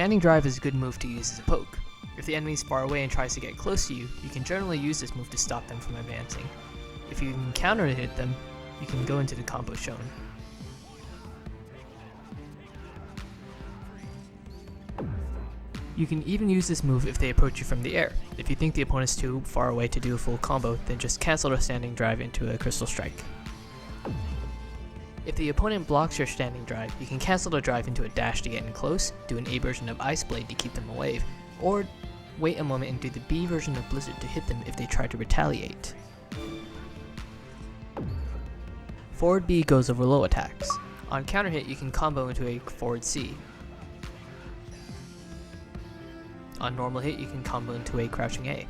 Standing drive is a good move to use as a poke. If the enemy is far away and tries to get close to you, you can generally use this move to stop them from advancing. If you can counter hit them, you can go into the combo shown. You can even use this move if they approach you from the air. If you think the opponent's too far away to do a full combo, then just cancel the standing drive into a crystal strike. If the opponent blocks your standing drive, you can cancel the drive into a dash to get in close, do an A version of Ice Blade to keep them away, or wait a moment and do the B version of Blizzard to hit them if they try to retaliate. Forward B goes over low attacks. On counter hit, you can combo into a forward C. On normal hit, you can combo into a crouching A.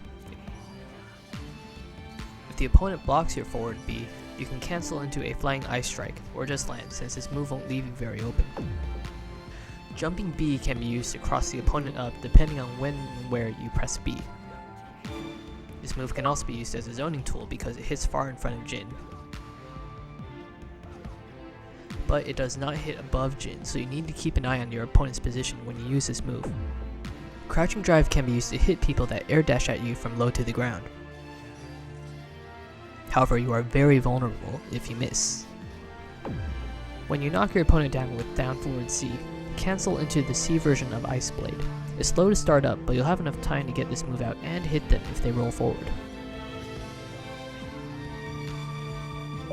If the opponent blocks your forward B, you can cancel into a flying ice strike, or just land, since this move won't leave you very open. Jumping B can be used to cross the opponent up depending on when and where you press B. This move can also be used as a zoning tool because it hits far in front of Jin. But it does not hit above Jin, so you need to keep an eye on your opponent's position when you use this move. Crouching drive can be used to hit people that air dash at you from low to the ground. However, you are very vulnerable if you miss. When you knock your opponent down with down forward C, cancel into the C version of Ice Blade. It's slow to start up, but you'll have enough time to get this move out and hit them if they roll forward.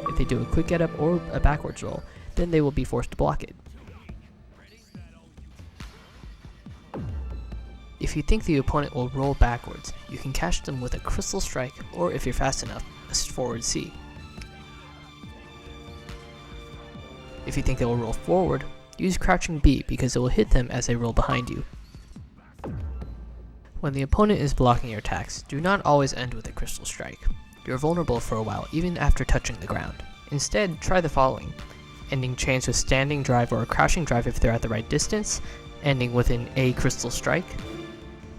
If they do a quick get up or a backwards roll, then they will be forced to block it. If you think the opponent will roll backwards, you can catch them with a Crystal Strike, or if you're fast enough, a forward C. If you think they will roll forward, use Crouching B because it will hit them as they roll behind you. When the opponent is blocking your attacks, do not always end with a Crystal Strike. You're vulnerable for a while even after touching the ground. Instead, try the following: ending chains with Standing Drive or a Crouching Drive if they're at the right distance, ending with an A Crystal Strike,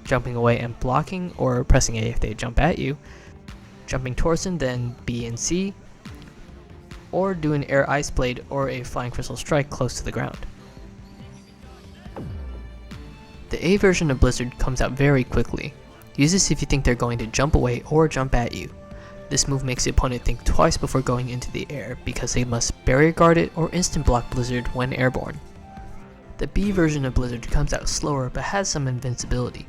jumping away and blocking or pressing A if they jump at you, jumping towards them then B and C, or do an Air Ice Blade or a Flying Crystal Strike close to the ground. The A version of Blizzard comes out very quickly. Use this if you think they're going to jump away or jump at you. This move makes the opponent think twice before going into the air because they must barrier guard it or instant block Blizzard when airborne. The B version of Blizzard comes out slower but has some invincibility.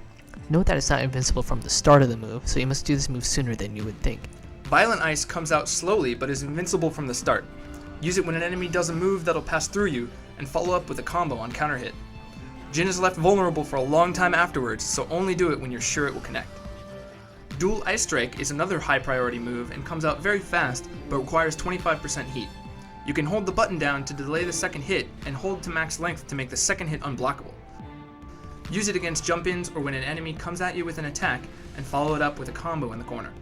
Note that it's not invincible from the start of the move, so you must do this move sooner than you would think. Violent Ice comes out slowly but is invincible from the start. Use it when an enemy does a move that'll pass through you, and follow up with a combo on counter hit. Jin is left vulnerable for a long time afterwards, so only do it when you're sure it will connect. Dual Ice Strike is another high priority move and comes out very fast, but requires 25% heat. You can hold the button down to delay the second hit, and hold to max length to make the second hit unblockable. Use it against jump-ins or when an enemy comes at you with an attack, and follow it up with a combo in the corner.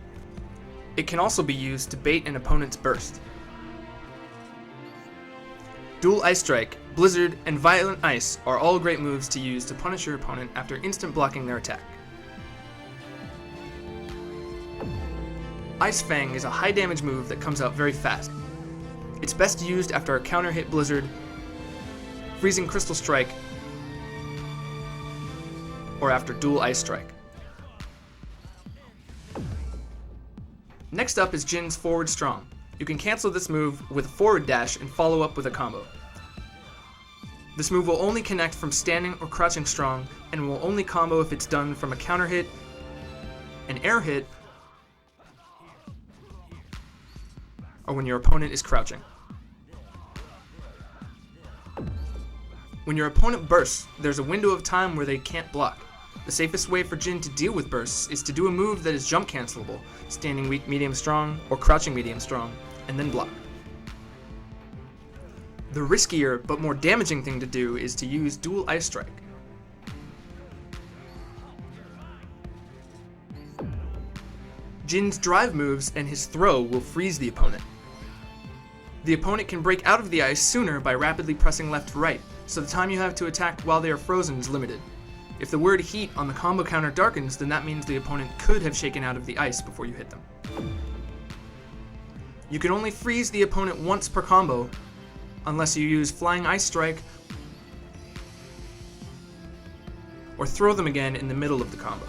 It can also be used to bait an opponent's burst. Dual Ice Strike, Blizzard, and Violent Ice are all great moves to use to punish your opponent after instant blocking their attack. Ice Fang is a high damage move that comes out very fast. It's best used after a counter hit Blizzard, Freezing Crystal Strike, or after Dual Ice Strike. Next up is Jin's Forward Strong. You can cancel this move with a forward dash and follow up with a combo. This move will only connect from standing or crouching strong, and will only combo if it's done from a counter hit, an air hit, or when your opponent is crouching. When your opponent bursts, there's a window of time where they can't block. The safest way for Jin to deal with bursts is to do a move that is jump cancelable, standing weak medium strong, or crouching medium strong, and then block. The riskier but more damaging thing to do is to use Dual Ice Strike. Jin's drive moves and his throw will freeze the opponent. The opponent can break out of the ice sooner by rapidly pressing left to right, so the time you have to attack while they are frozen is limited. If the word heat on the combo counter darkens, then that means the opponent could have shaken out of the ice before you hit them. You can only freeze the opponent once per combo, unless you use Flying Ice Strike or throw them again in the middle of the combo.